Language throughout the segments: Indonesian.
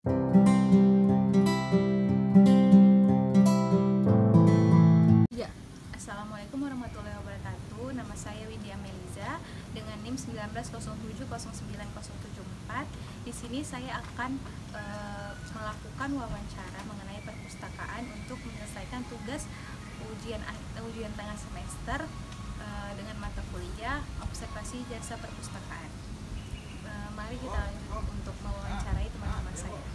Ya, Assalamualaikum warahmatullahi wabarakatuh. Nama saya Widya Meliza dengan NIM 19070904. Di sini saya akan melakukan wawancara mengenai perpustakaan untuk menyelesaikan tugas ujian tengah semester dengan mata kuliah observasi jasa perpustakaan. Mari kita lanjut untuk mewawancarai teman-teman saya.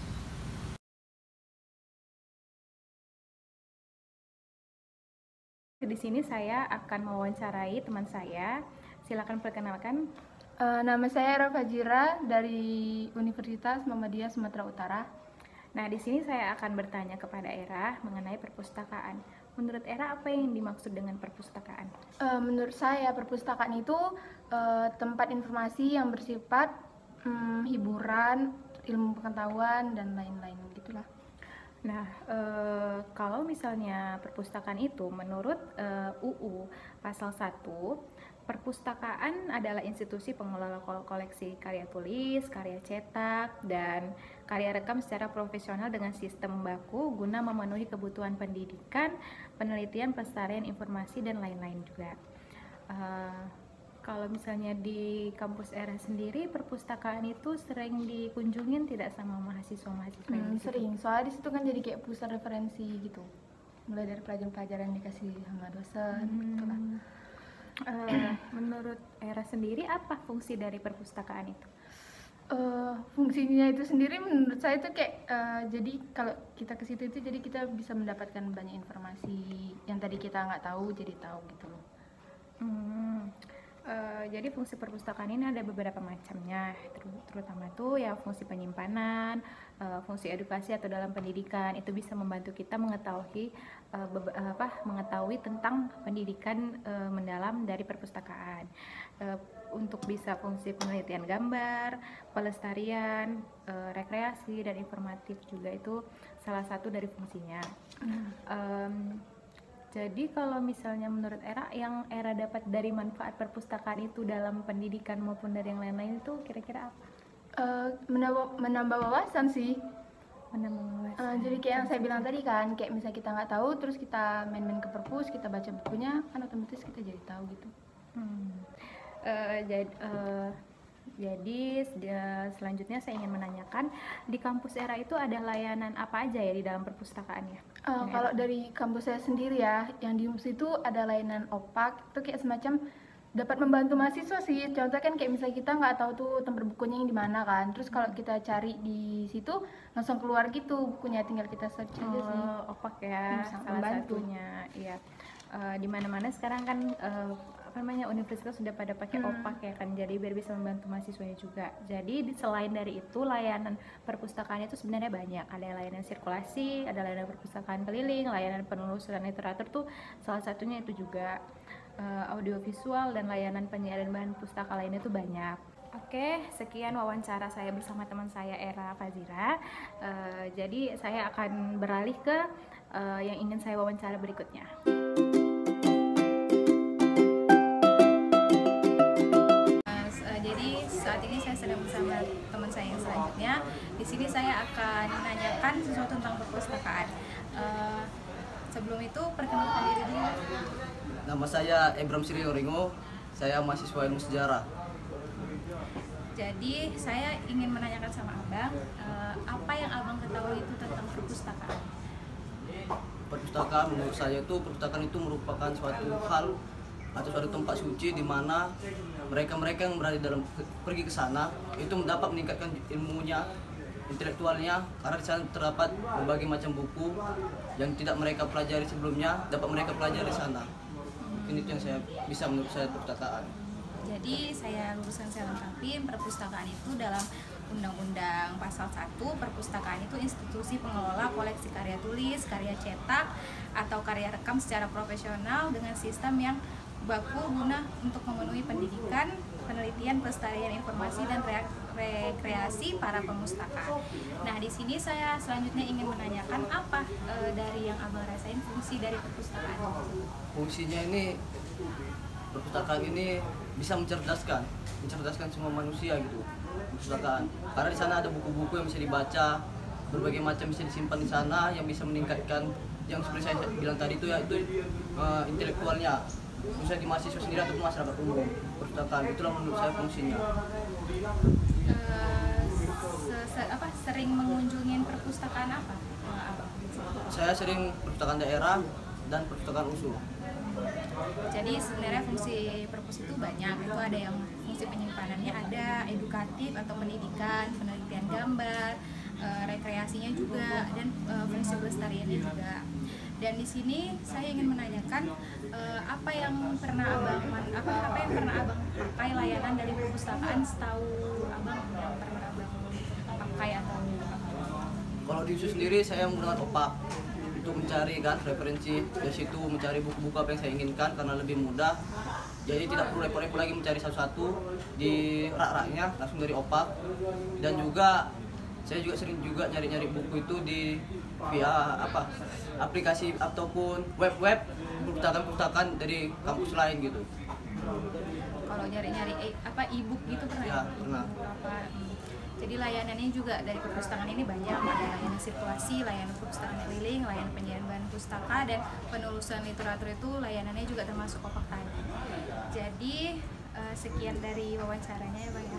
Di sini saya akan mewawancarai teman saya. Silakan perkenalkan. Nama saya Era Fajira dari Universitas Muhammadiyah Sumatera Utara. Nah, di sini saya akan bertanya kepada Era mengenai perpustakaan. Menurut Era, apa yang dimaksud dengan perpustakaan? Menurut saya perpustakaan itu tempat informasi yang bersifat hiburan, ilmu pengetahuan dan lain-lain gitulah. Nah, kalau misalnya perpustakaan itu menurut UU Pasal 1, perpustakaan adalah institusi pengelola koleksi karya tulis, karya cetak, dan karya rekam secara profesional dengan sistem baku guna memenuhi kebutuhan pendidikan, penelitian, pelestarian informasi, dan lain-lain juga. Kalau misalnya di kampus Era sendiri, perpustakaan itu sering dikunjungin tidak sama mahasiswa-mahasiswa yang di situ? Sering, soalnya di situ kan jadi kayak pusat referensi gitu. Mulai dari pelajaran-pelajaran dikasih sama dosen, gitulah. Menurut Era sendiri, apa fungsi dari perpustakaan itu? Fungsinya itu sendiri menurut saya itu kayak jadi kalau kita ke situ itu jadi kita bisa mendapatkan banyak informasi yang tadi kita nggak tahu jadi tahu gitu loh. Jadi fungsi perpustakaan ini ada beberapa macamnya, terutama tuh ya fungsi penyimpanan, fungsi edukasi atau dalam pendidikan. Itu bisa membantu kita mengetahui tentang pendidikan mendalam dari perpustakaan. Untuk bisa fungsi penelitian gambar, pelestarian, rekreasi dan informatif juga itu salah satu dari fungsinya. Jadi kalau misalnya menurut Era, yang Era dapat dari manfaat perpustakaan itu dalam pendidikan maupun dari yang lain-lain itu kira-kira apa? Menambah wawasan sih. Menambah wawasan. Jadi kayak yang saya bilang tadi kan, kayak misalnya kita nggak tahu, terus kita main-main ke perpus, kita baca bukunya, kan otomatis kita jadi tahu gitu. Jadi selanjutnya saya ingin menanyakan, di kampus Era itu ada layanan apa aja ya di dalam perpustakaannya? Kalau dari kampus saya sendiri ya, yang di UMS itu ada layanan OPAK, itu kayak semacam dapat membantu mahasiswa sih. Contohnya kan kayak misalnya kita nggak tahu tuh tempat bukunya yang di mana kan, terus kalau kita cari di situ langsung keluar gitu bukunya, tinggal kita search aja sih. OPAK ya, salah satunya. Iya. Di mana-mana sekarang kan universitas sudah pada pakai OPAK ya kan, jadi biar bisa membantu mahasiswanya juga. Jadi selain dari itu, layanan perpustakaan itu sebenarnya banyak. Ada layanan sirkulasi, ada layanan perpustakaan keliling, layanan penelusuran literatur tuh salah satunya itu juga. Audiovisual dan layanan penyiaran bahan pustaka lainnya itu banyak. Oke, sekian wawancara saya bersama teman saya Era Fajira. Jadi saya akan beralih ke yang ingin saya wawancara berikutnya. Jadi saat ini saya sedang bersama teman saya yang selanjutnya. Di sini saya akan menanyakan sesuatu tentang perpustakaan. Sebelum itu perkenalkan diri dulu. Nama saya Ebram Sri Oringo, saya mahasiswa ilmu sejarah. Jadi saya ingin menanyakan sama Abang, apa yang Abang ketahui itu tentang perpustakaan? Perpustakaan menurut saya perpustakaan itu merupakan suatu hal atau suatu tempat suci di mana mereka-mereka yang berada dalam pergi ke sana itu dapat meningkatkan ilmunya, intelektualnya, karena di sana terdapat berbagai macam buku yang tidak mereka pelajari sebelumnya dapat mereka pelajari di sana. Ini yang saya bisa menurut saya perpustakaan. Jadi saya lengkapin, perpustakaan itu dalam Undang-Undang Pasal 1, perpustakaan itu institusi pengelola koleksi karya tulis, karya cetak, atau karya rekam secara profesional dengan sistem yang baku guna untuk memenuhi pendidikan, penelitian, pelestarian informasi, dan rekreasi para pemustaka. Nah, di sini saya selanjutnya ingin menanyakan apa dari yang Abang rasain fungsi dari perpustakaan. Fungsinya ini, perpustakaan ini bisa mencerdaskan semua manusia gitu. Perpustakaan, karena di sana ada buku-buku yang bisa dibaca, berbagai macam bisa disimpan di sana yang bisa meningkatkan yang seperti saya bilang tadi itu yaitu intelektualnya, bisa di mahasiswa sendiri ataupun masyarakat umum. Perpustakaan itulah menurut saya fungsinya. Sering mengunjungin perpustakaan apa, Abang? Saya sering perpustakaan daerah dan perpustakaan USU. Jadi sebenarnya fungsi perpus itu banyak. Itu ada yang fungsi penyimpanannya, ada edukatif atau pendidikan, penelitian gambar, rekreasinya juga, dan fungsi pelestariannya juga. Dan di sini saya ingin menanyakan apa yang pernah abang pakai layanan dari perpustakaan setahu abang yang pernah abang pakai atau Kalau di USU sendiri saya menggunakan opak untuk mencari kan referensi, dari situ mencari buku-buku apa yang saya inginkan karena lebih mudah. Jadi tidak perlu repot-repot lagi mencari satu-satu di rak-raknya, langsung dari opak. Dan juga saya juga sering juga nyari-nyari buku itu di via aplikasi ataupun web-web perpustakaan dari kampus lain gitu. kalau nyari-nyari e-book gitu pernah Ya, pernah. Jadi layanannya juga dari perpustakaan ini banyak, ada layanan sirkulasi, layanan perpustakaan keliling, layanan penyiaran bahan pustaka, dan penelusuran literatur itu layanannya juga termasuk opak tadi. Jadi sekian dari wawancaranya ya Bang ya.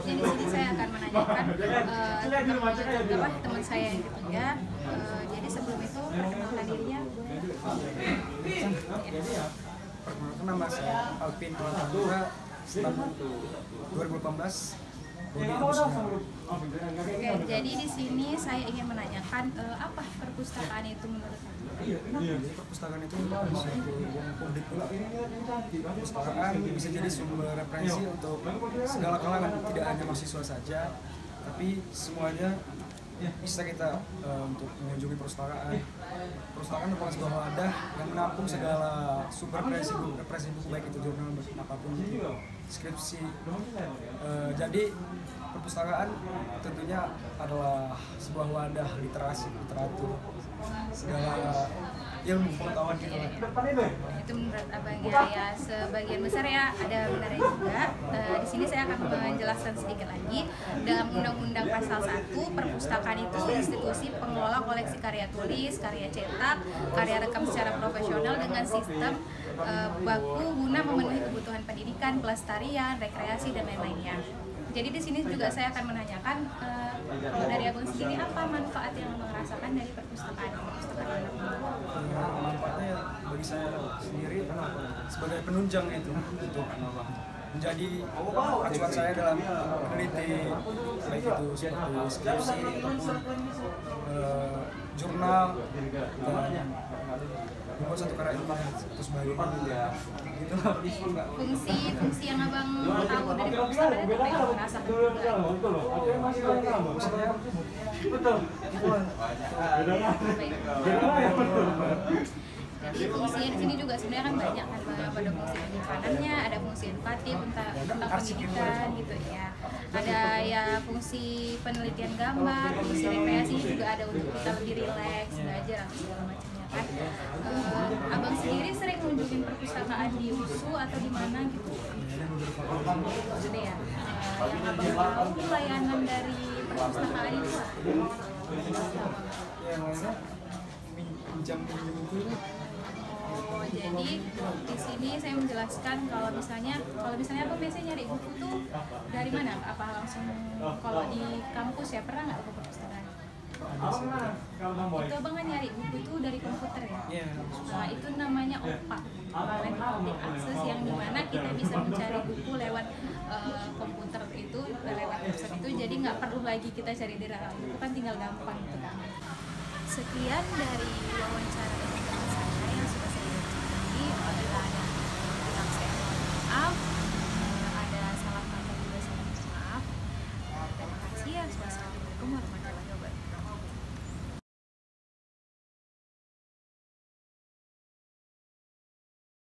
Jadi di sini saya akan menanyakan teman saya yang ketiga. Jadi sebelum itu perkenalkan dirinya boleh? Perkenalkan, nama saya Alvin Pratandura, tahun 2018. Oke, jadi di sini saya ingin menanyakan apa perpustakaan itu menurut Anda? Jadi perpustakaan itu suatu ruang publik. Perpustakaan bisa jadi sumber referensi untuk segala kalangan, tidak hanya mahasiswa saja, tapi semuanya bisa kita untuk mengunjungi perpustakaan. Perpustakaan merupakan sebuah wadah yang menampung segala sumber referensi buku, baik itu jurnal apapun itu, skripsi. Jadi perpustakaan tentunya adalah sebuah wadah literasi, literatur, segala ilmu pengetahuan kita. Itu menurut abangnya ya, sebagian besar ya ada benarnya juga. Di sini saya akan menjelaskan sedikit lagi. Dalam Undang-Undang Pasal 1, perpustakaan itu institusi pengelola koleksi karya tulis, karya cetak, karya rekam secara profesional dengan sistem baku guna memenuhi kebutuhan pendidikan, pelestarian, rekreasi, dan lain-lainnya. Jadi di sini juga saya akan menanyakan kalau dari abang sendiri apa manfaat yang merasakan dari perpustakaan Manfaatnya bagi saya sendiri sebagai penunjang itu untuk menjadi acuan saya dalam meneliti, baik itu seperti skripsi ataupun jurnal, dan membuat satu karya ilmiah atau sebagainya. Gitu. Fungsi yang abang tahu dari perpustakaan itu apa yang merasakan Jadi fungsinya di sini juga sebenarnya kan banyak kan, ada fungsi penyimpanannya, ada fungsi edukatif tentang pendidikan gitu ya. Ada ya fungsi penelitian gambar, fungsi rekreasi juga ada untuk kita lebih rileks, belajar atau segala macamnya kan. Abang sendiri sering mengunjungi perpustakaan di USU atau di mana gitu? Jadi ya, yang abang tahu layanan dari perpustakaan itu apa? Yang lainnya pinjam buku. Oh, jadi di sini saya menjelaskan kalau misalnya apa biasanya nyari buku tuh dari mana? Apa langsung kalau di kampus ya, pernah nggak ke perpustakaan? Itu abang kan nyari buku itu dari komputer ya? Iya. Nah, itu namanya OPAK, Electronic Access, yang dimana kita bisa mencari buku lewat komputer itu, lewat website itu, jadi nggak perlu lagi kita cari di rak buku, kan tinggal gampang gitu kan. Sekian dari wawancara dengan teman saya yang sudah saya wawancarai. Apabila ada